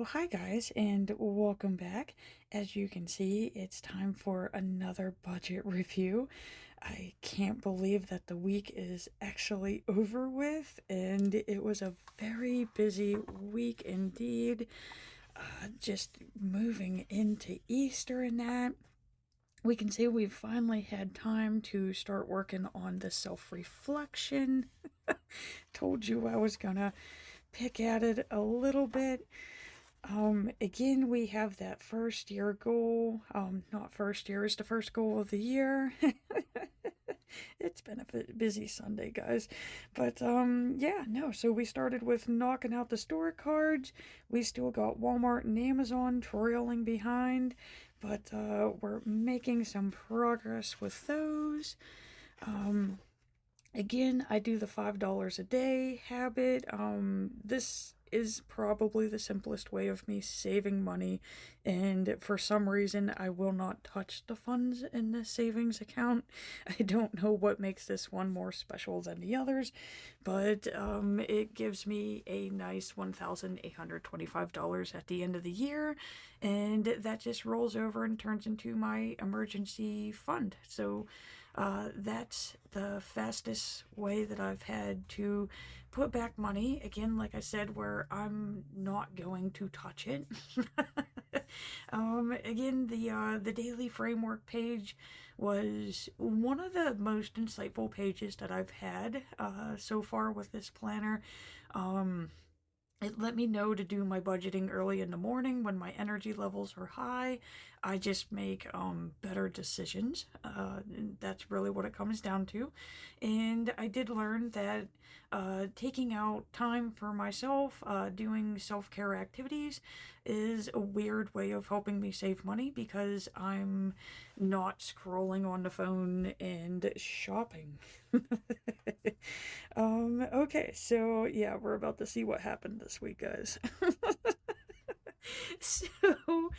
So, hi guys, and welcome back. As you can see, it's time for another budget review. I can't believe that the week is actually over with, and it was a very busy week indeed. Just moving into Easter and that. We can see we've finally had time to start working on the self reflection. Told you I was gonna pick at it a little bit. Again, we have that first year goal. Not first year, it's the first goal of the year. It's been a busy Sunday, guys. But, yeah, no, so we started with knocking out the store cards. We still got Walmart and Amazon trailing behind, but, we're making some progress with those. Again, I do the $5 a day habit. This is probably the simplest way of me saving money, and for some reason, I will not touch the funds in the savings account. I don't know what makes this one more special than the others, but it gives me a nice $1,825 at the end of the year, and that just rolls over and turns into my emergency fund. So that's the fastest way that I've had to put back money. Again, like I said, where I'm not going to touch it. Again, the daily framework page was one of the most insightful pages that I've had so far with this planner. It let me know to do my budgeting early in the morning when my energy levels are high. I just make better decisions. And that's really what it comes down to. And I did learn that taking out time for myself, doing self-care activities, is a weird way of helping me save money because I'm not scrolling on the phone and shopping. Okay, so yeah, we're about to see what happened this week, guys. So,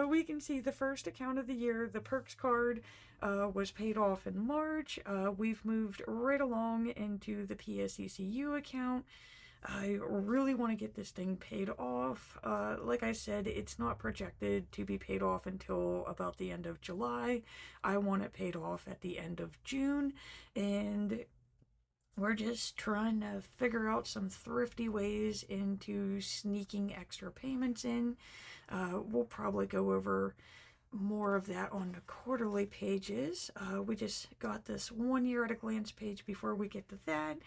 we can see the first account of the year, the perks card, was paid off in March. We've moved right along into the PSECU account. I really want to get this thing paid off. Like I said, it's not projected to be paid off until about the end of July. I want it paid off at the end of June, and we're just trying to figure out some thrifty ways into sneaking extra payments in. We'll probably go over more of that on the quarterly pages. We just got this 1 year at a glance page before we get to that.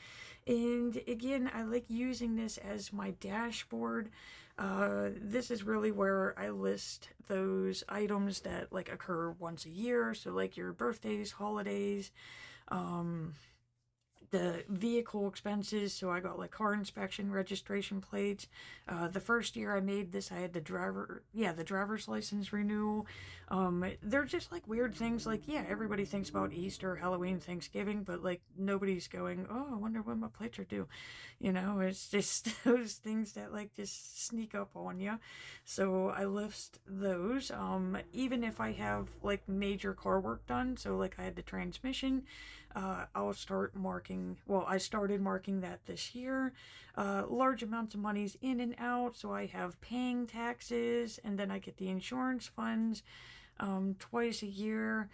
And again, I like using this as my dashboard. This is really where I list those items that like occur once a year. So like your birthdays, holidays, the vehicle expenses. So I got like car inspection, registration plates. The first year I made this, I had the driver's license renewal. They're just like weird things. Like, yeah, everybody thinks about Easter, Halloween, Thanksgiving, but like nobody's going, oh, I wonder when my plates are due. You know, it's just those things that like just sneak up on you. So I list those. Even if I have like major car work done, so like I had the transmission, I'll start marking, well, I started marking that this year. Large amounts of money's in and out, so I have paying taxes, and then I get the insurance funds twice a year.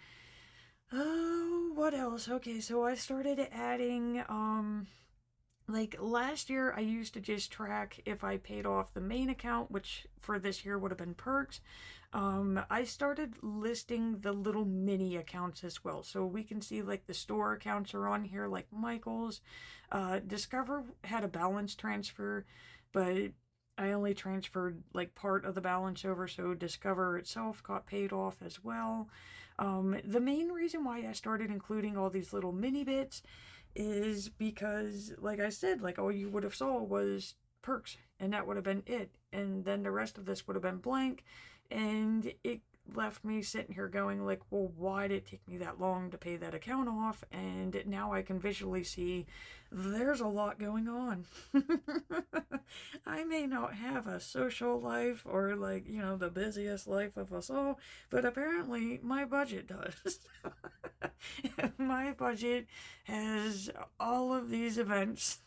Oh, what else? Okay, so I started adding, like last year I used to just track if I paid off the main account, which for this year would have been perks. I started listing the little mini accounts as well. So we can see like the store accounts are on here, like Michael's. Discover had a balance transfer, but I only transferred like part of the balance over, so Discover itself got paid off as well. The main reason why I started including all these little mini bits is because, like I said, like all you would have saw was perks, and that would have been it. And then the rest of this would have been blank, and it left me sitting here going like, well, why did it take me that long to pay that account off? And now I can visually see there's a lot going on. I may not have a social life or like, you know, the busiest life of us all, but apparently my budget does. My budget has all of these events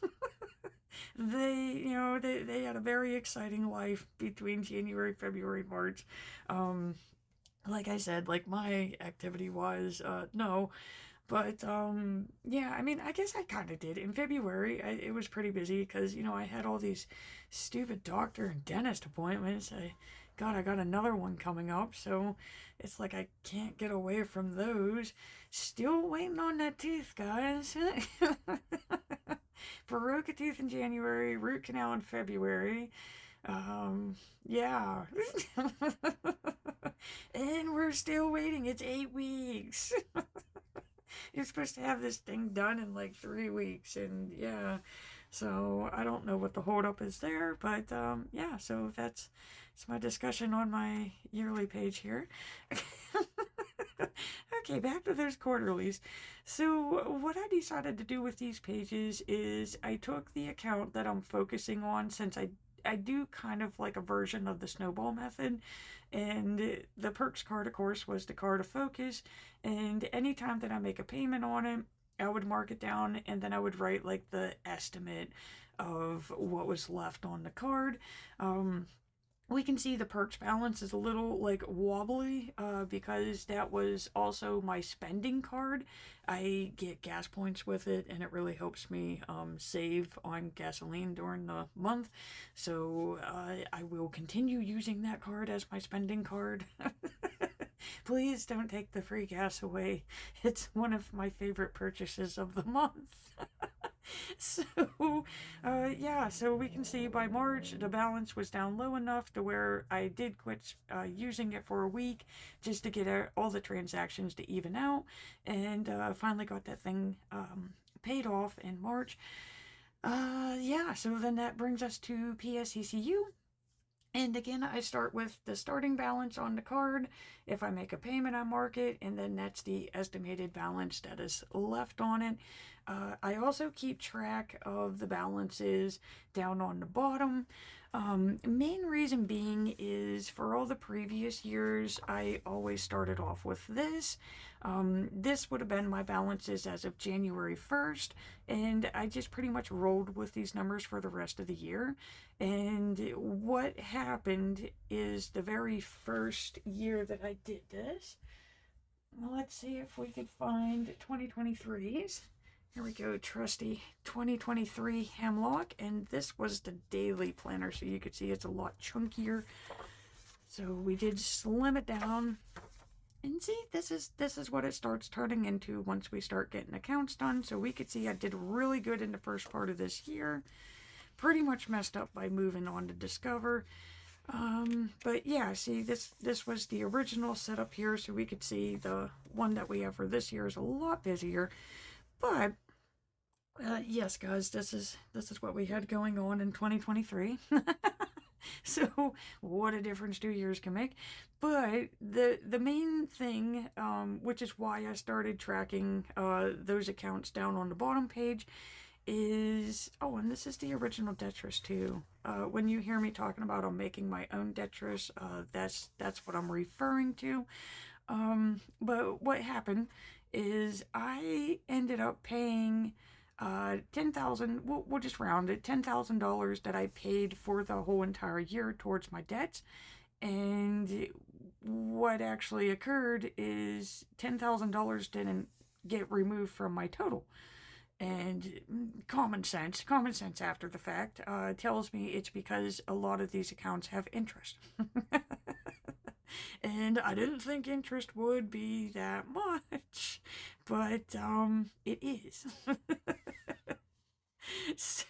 they had a very exciting life between January, February, March. Um, like I said, like my activity was no, but yeah, I mean, I guess I kind of did. In February, it was pretty busy because I had all these stupid doctor and dentist appointments. I got another one coming up, so it's like I can't get away from those. Still waiting on that tooth, guys. Broke a tooth in January, root canal in February. Yeah. And we're still waiting. It's 8 weeks. You're supposed to have this thing done in like 3 weeks, and yeah. So I don't know what the holdup is there, but yeah. So that's my discussion on my yearly page here. Okay, back to those quarterlies. So what I decided to do with these pages is I took the account that I'm focusing on, since I do kind of like a version of the snowball method, and the perks card, of course, was the card of focus, and anytime that I make a payment on it, I would mark it down, and then I would write like the estimate of what was left on the card. We can see the perks balance is a little like wobbly because that was also my spending card. I get gas points with it, and it really helps me save on gasoline during the month. So I will continue using that card as my spending card. Please don't take the free gas away. It's one of my favorite purchases of the month. So, yeah, so we can see by March the balance was down low enough to where I did quit using it for a week just to get all the transactions to even out, and finally got that thing paid off in March. Yeah, so then that brings us to PSECU. And again, I start with the starting balance on the card. If I make a payment, I mark it, and then that's the estimated balance that is left on it. I also keep track of the balances down on the bottom. Main reason being is for all the previous years, I always started off with this. This would have been my balances as of January 1st, and I just pretty much rolled with these numbers for the rest of the year. And what happened is the very first year that I did this, well, let's see if we could find 2023's. Here we go, trusty 2023 Hemlock, and this was the daily planner, so you could see it's a lot chunkier. So we did slim it down, and see, this is what it starts turning into once we start getting accounts done. So we could see I did really good in the first part of this year. Pretty much messed up by moving on to Discover. But yeah, see, this was the original setup here, so we could see the one that we have for this year is a lot busier. But yes, guys, this is what we had going on in 2023. So what a difference 2 years can make. But the main thing, which is why I started tracking those accounts down on the bottom page, is, oh, and this is the original Detris too. When you hear me talking about I'm making my own Detris, that's what I'm referring to. But what happened is I ended up paying $10,000, we'll just round it, $10,000 that I paid for the whole entire year towards my debts. And what actually occurred is $10,000 didn't get removed from my total. And common sense after the fact tells me it's because a lot of these accounts have interest. And I didn't think interest would be that much, but it is. So,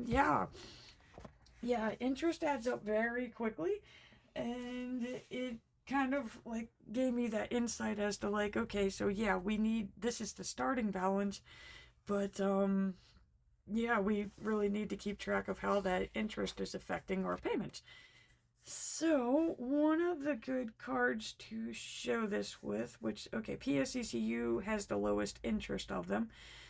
yeah. Yeah, interest adds up very quickly, and it kind of like gave me that insight as to like, okay, so yeah, this is the starting balance, but yeah, we really need to keep track of how that interest is affecting our payments. So, one of the good cards to show this with, which, okay, PSECU has the lowest interest of them.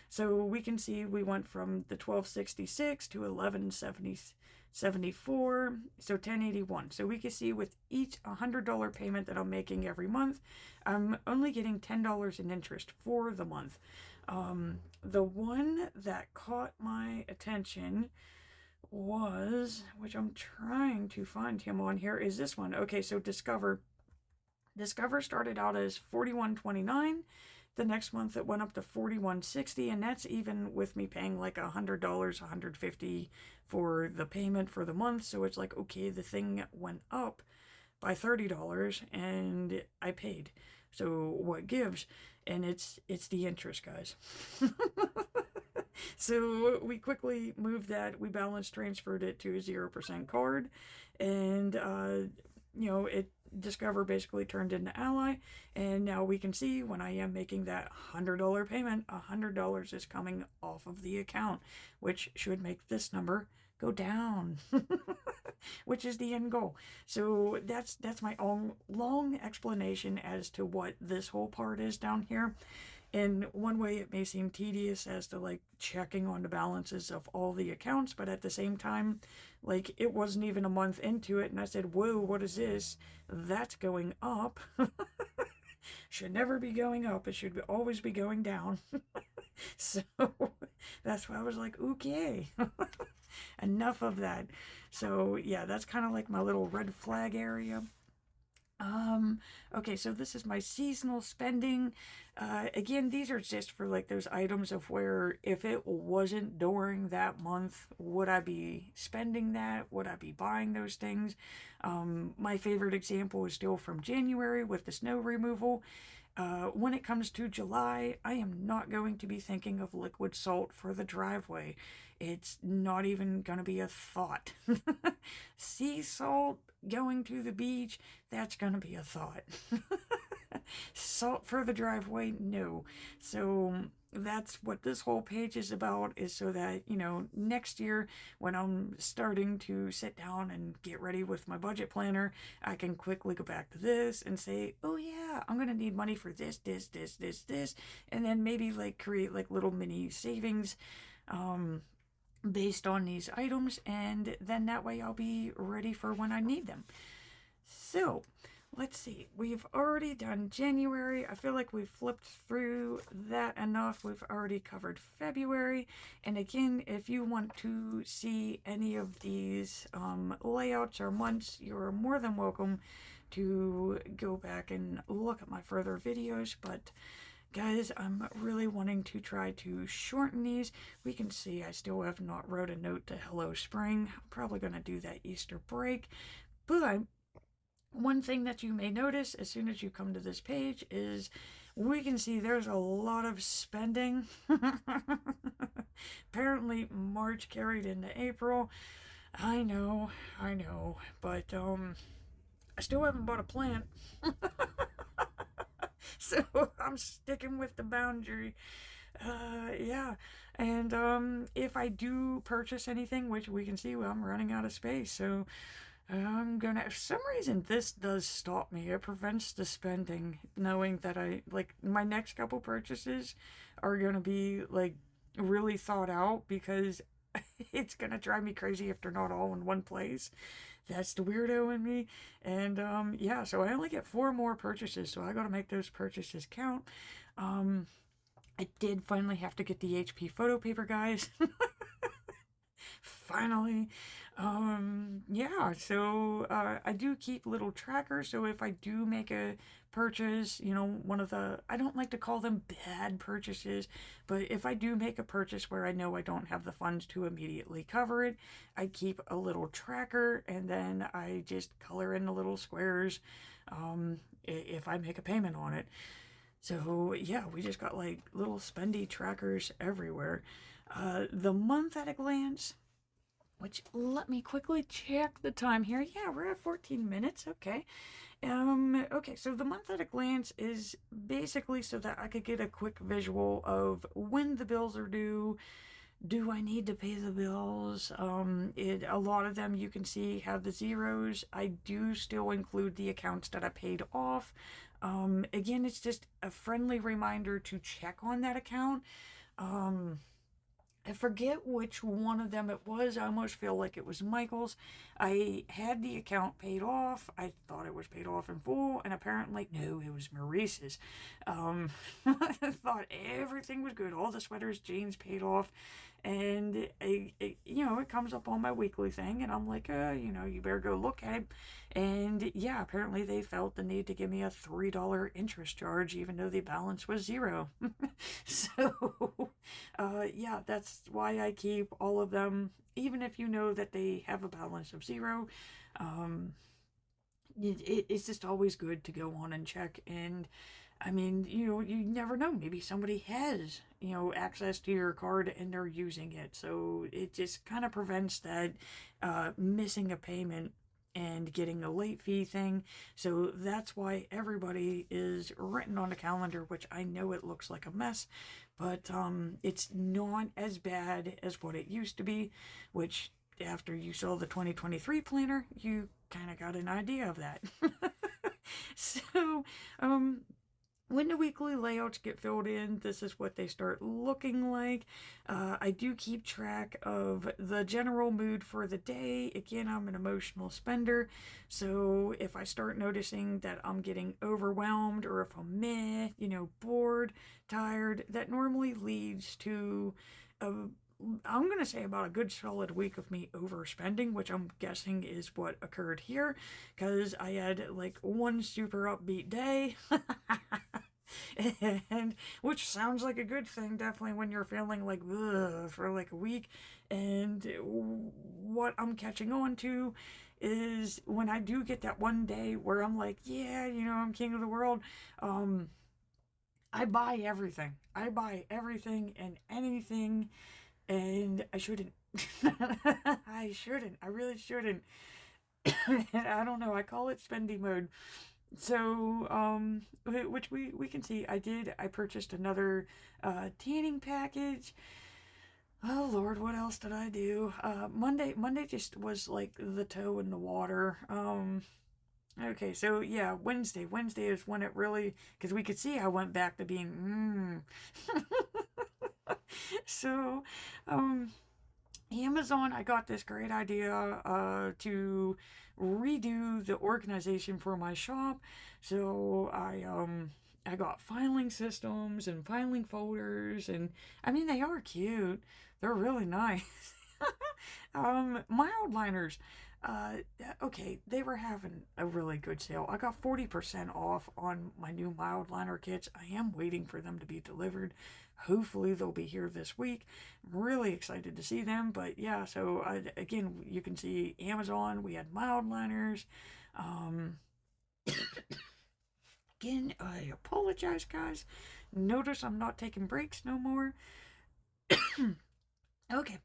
So we can see we went from the 1266 to 1174, so 1081. So we can see with each $100 payment that I'm making every month, I'm only getting $10 in interest for the month. The one that caught my attention was, which I'm trying to find him on here, is this one. Okay, so Discover. Discover started out as $41.29. The next month it went up to $41.60, and that's even with me paying like $100, $150 for the payment for the month. So it's like, okay, the thing went up by $30 and I paid. So what gives? And it's the interest, guys. So we quickly moved that. We balance transferred it to a 0% card, and it Discover basically turned into Ally, and now we can see when I am making that $100 payment, $100 is coming off of the account, which should make this number go down, which is the end goal. So that's my own long explanation as to what this whole part is down here. In one way, it may seem tedious as to like checking on the balances of all the accounts, but at the same time, like it wasn't even a month into it, and I said, whoa, what is this? That's going up. Should never be going up. It should always be going down. So that's why I was like, okay, enough of that. So yeah, that's kind of like my little red flag area. Okay, so this is my seasonal spending. Again, these are just for like those items of where if it wasn't during that month, would I be spending that? Would I be buying those things? My favorite example is still from January with the snow removal. When it comes to July, I am not going to be thinking of liquid salt for the driveway. It's not even going to be a thought. Sea salt, going to the beach, that's going to be a thought. Salt for the driveway, no. So that's what this whole page is about, is so that, next year when I'm starting to sit down and get ready with my budget planner, I can quickly go back to this and say, oh yeah, I'm going to need money for this, and then maybe like create like little mini savings, based on these items, and then that way I'll be ready for when I need them. So let's see, we've already done January. I feel like we've flipped through that enough. We've already covered February, and again, if you want to see any of these layouts or months, you're more than welcome to go back and look at my further videos. But guys, I'm really wanting to try to shorten these. We can see I still have not wrote a note to Hello Spring. I'm probably going to do that Easter break. But one thing that you may notice as soon as you come to this page is we can see there's a lot of spending. Apparently March carried into April. I know, but I still haven't bought a plant. So I'm sticking with the boundary. Yeah, and if I do purchase anything, which we can see, well, I'm running out of space, so I'm gonna, for some reason this does stop me. It prevents the spending, knowing that my next couple purchases are gonna be like really thought out, because it's gonna drive me crazy if they're not all in one place. That's the weirdo in me. And yeah, so I only get 4 more purchases, so I gotta make those purchases count. I did finally have to get the HP photo paper, guys. Finally. Yeah, so I do keep little trackers, so if I do make a purchase, one of the, I don't like to call them bad purchases, but if I do make a purchase where I know I don't have the funds to immediately cover it, I keep a little tracker, and then I just color in the little squares if I make a payment on it. So yeah, we just got like little spendy trackers everywhere. The month at a glance, which, let me quickly check the time here. Yeah, we're at 14 minutes. Okay. Okay, so the month at a glance is basically so that I could get a quick visual of when the bills are due, do I need to pay the bills? A lot of them you can see have the zeros. I do still include the accounts that I paid off. Again, it's just a friendly reminder to check on that account. Um, I forget which one of them it was. I almost feel like it was Michael's. I had the account paid off. I thought it was paid off in full, and apparently, no, it was Maurice's. I thought everything was good. All the sweaters, jeans paid off, and it comes up on my weekly thing, and I'm like, you better go look at it. And yeah, apparently they felt the need to give me a $3 interest charge, even though the balance was zero. So, yeah, that's why I keep all of them, even if you know that they have a balance of zero. It's just always good to go on and check. And I mean, you never know. Maybe somebody has, access to your card and they're using it. So it just kind of prevents that missing a payment and getting a late fee thing. So that's why everybody is written on a calendar, which I know it looks like a mess, but it's not as bad as what it used to be, which after you saw the 2023 planner, you kind of got an idea of that. So, when the weekly layouts get filled in, this is what they start looking like. I do keep track of the general mood for the day. Again, I'm an emotional spender, so if I start noticing that I'm getting overwhelmed or if I'm bored, tired, that normally leads to I'm going to say about a good solid week of me overspending, which I'm guessing is what occurred here, because I had like one super upbeat day. And which sounds like a good thing, definitely, when you're feeling like ugh for like a week. And what I'm catching on to is when I do get that one day where I'm like, yeah, I'm king of the world. I buy everything. I buy everything and anything, and I shouldn't. I shouldn't. I really shouldn't. I don't know. I call it spendy mode. So, which we can see, I purchased another tanning package. Oh Lord, what else did I do? Monday just was like the toe in the water. Okay, so yeah, Wednesday is when it really, because we could see I went back to being So, Amazon, I got this great idea to redo the organization for my shop. So I got filing systems and filing folders, and I mean they are cute. They're really nice. Mild liners. Okay, they were having a really good sale. I got 40% off on my new mild liner kits. I am waiting for them to be delivered. Hopefully they'll be here this week. I'm really excited to see them. But yeah, so again, you can see Amazon. We had mild liners. Again, I apologize, guys. Notice I'm not taking breaks no more. Okay.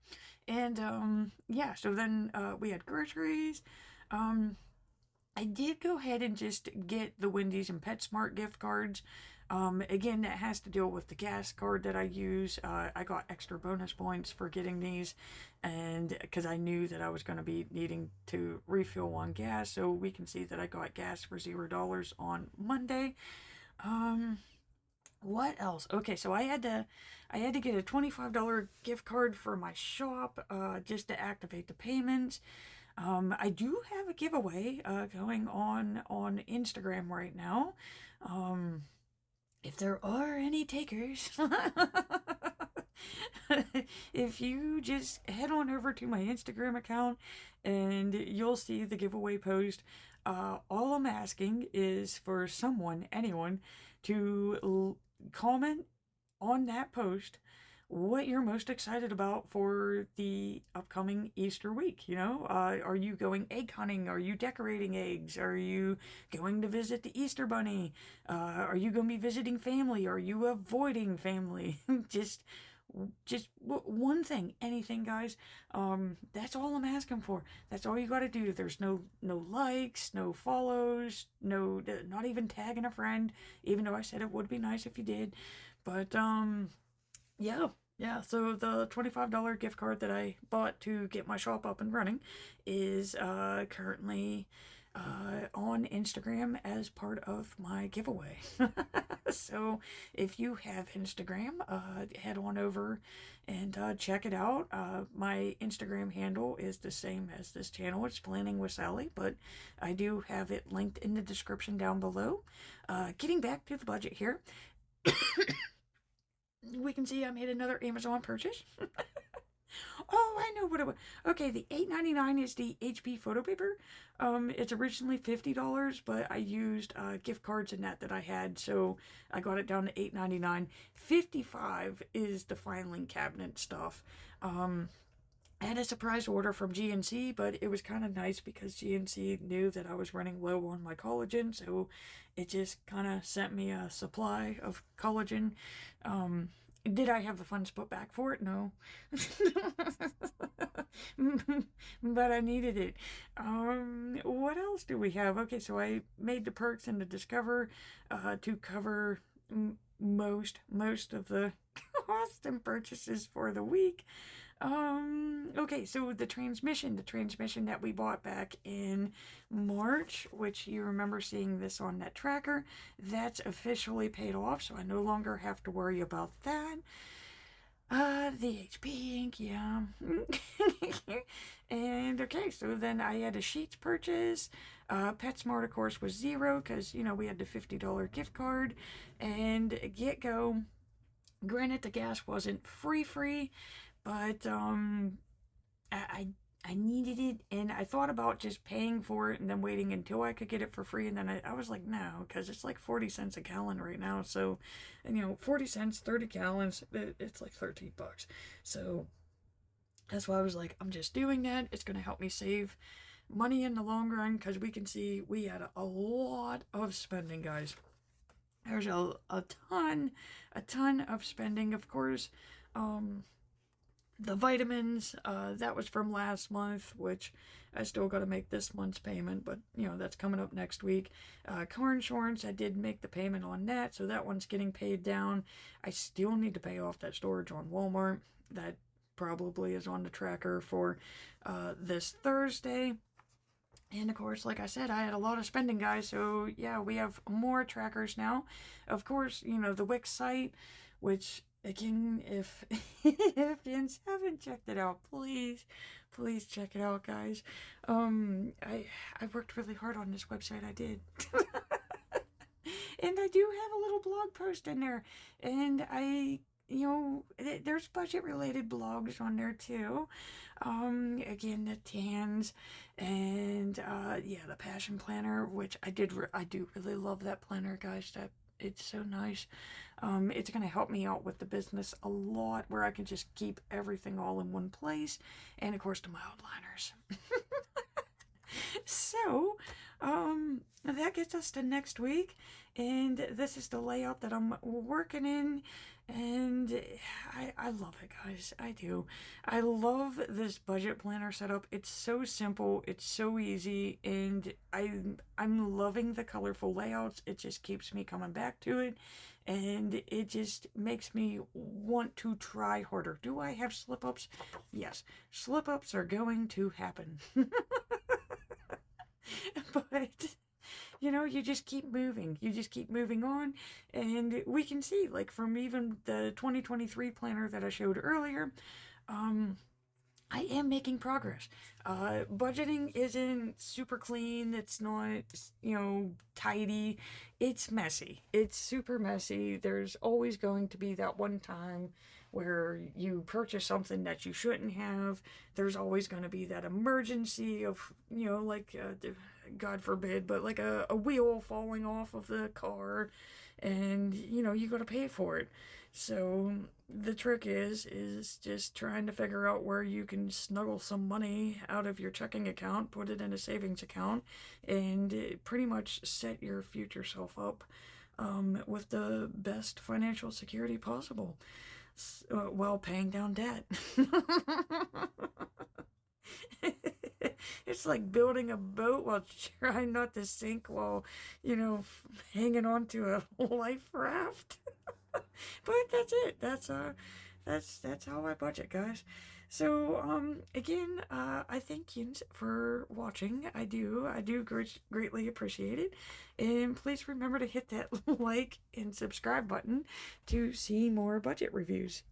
And yeah, so then we had groceries. I did go ahead and just get the Wendy's and PetSmart gift cards. Again, that has to deal with the gas card that I use. I got extra bonus points for getting these, and because I knew that I was going to be needing to refill on gas, so we can see that I got gas for $0 on Monday. What else? Okay, so I had to get a $25 gift card for my shop, just to activate the payments. I do have a giveaway going on Instagram right now. If there are any takers, if you just head on over to my Instagram account and you'll see the giveaway post. All I'm asking is for anyone, to comment on that post what you're most excited about for the upcoming Easter week. Are you going egg hunting? Are you decorating eggs? Are you going to visit the Easter bunny? Are you going to be visiting family? Are you avoiding family? just one thing, anything, guys. That's all I'm asking for. That's all you got to do. There's no likes, no follows, not even tagging a friend, even though I said it would be nice if you did. But yeah, Yeah, so the $25 gift card that I bought to get my shop up and running is currently on Instagram as part of my giveaway. So if you have Instagram, head on over and check it out. My Instagram handle is the same as this channel. It's Planning with Sally, but I do have it linked in the description down below. Getting back to the budget here, we can see I made another Amazon purchase. Oh, I know what it was. Okay, the $8.99 is the HP photo paper. It's originally $50, but I used gift cards and that I had, so I got it down to $8.99. $55 is the filing cabinet stuff. I had a surprise order from GNC, but it was kind of nice because GNC knew that I was running low on my collagen, so it just kind of sent me a supply of collagen. Did I have the funds put back for it? No. But I needed it. What else do we have? Okay, so I made the perks and the discover to cover most of the cost and purchases for the week. Okay, so the transmission that we bought back in March, which you remember seeing this on that tracker, that's officially paid off, so I no longer have to worry about that. The HP ink, yeah. And okay, so then I had a sheets purchase. PetSmart, of course, was $0 because, you know, we had the $50 gift card. And GetGo, granted, the gas wasn't free, but I needed it, and I thought about just paying for it and then waiting until I could get it for free, and then I was like, no, because it's like 40 cents a gallon right now, so, and, you know, 40 cents, 30 gallons, it's like 13 bucks, so that's why I was like, I'm just doing that. It's going to help me save money in the long run, because we can see we had a lot of spending, guys. There's a ton of spending, of course. The vitamins, that was from last month, which I still got to make this month's payment, but, you know, that's coming up next week. Car insurance, I did make the payment on that, so that one's getting paid down. I still need to pay off that storage on Walmart. That probably is on the tracker for this Thursday. And of course, like I said, I had a lot of spending, guys, so yeah, we have more trackers now. Of course, you know, the Wix site, which, again, if if you haven't checked it out, please check it out, guys. I worked really hard on this website. I did. And I do have a little blog post in there, and you know, there's budget related blogs on there too. Again, the tans, and yeah, the passion planner, which I do really love that planner, guys. That it's so nice. It's going to help me out with the business a lot, where I can just keep everything all in one place. And of course, the mild liners. So, that gets us to next week. And this is the layout that I'm working in. And I love it, guys. I do. I love this budget planner setup. It's so simple. It's so easy. And I'm loving the colorful layouts. It just keeps me coming back to it. And it just makes me want to try harder. Do I have slip-ups? Yes. Slip-ups are going to happen. But, you know, you just keep moving. You just keep moving on. And we can see, like, from even the 2023 planner that I showed earlier, I am making progress. Budgeting isn't super clean. It's not, you know, tidy. It's messy. It's super messy. There's always going to be that one time where you purchase something that you shouldn't have. There's always going to be that emergency of, you know, like, God forbid, but like a wheel falling off of the car, and, you know, you got to pay for it. So the trick is just trying to figure out where you can snuggle some money out of your checking account, put it in a savings account, and pretty much set your future self up with the best financial security possible, while paying down debt. It's like building a boat while trying not to sink, while, you know, hanging on to a life raft. But that's it. That's how I budget, guys. So again, I thank you for watching. I do greatly appreciate it, and please remember to hit that like and subscribe button to see more budget reviews.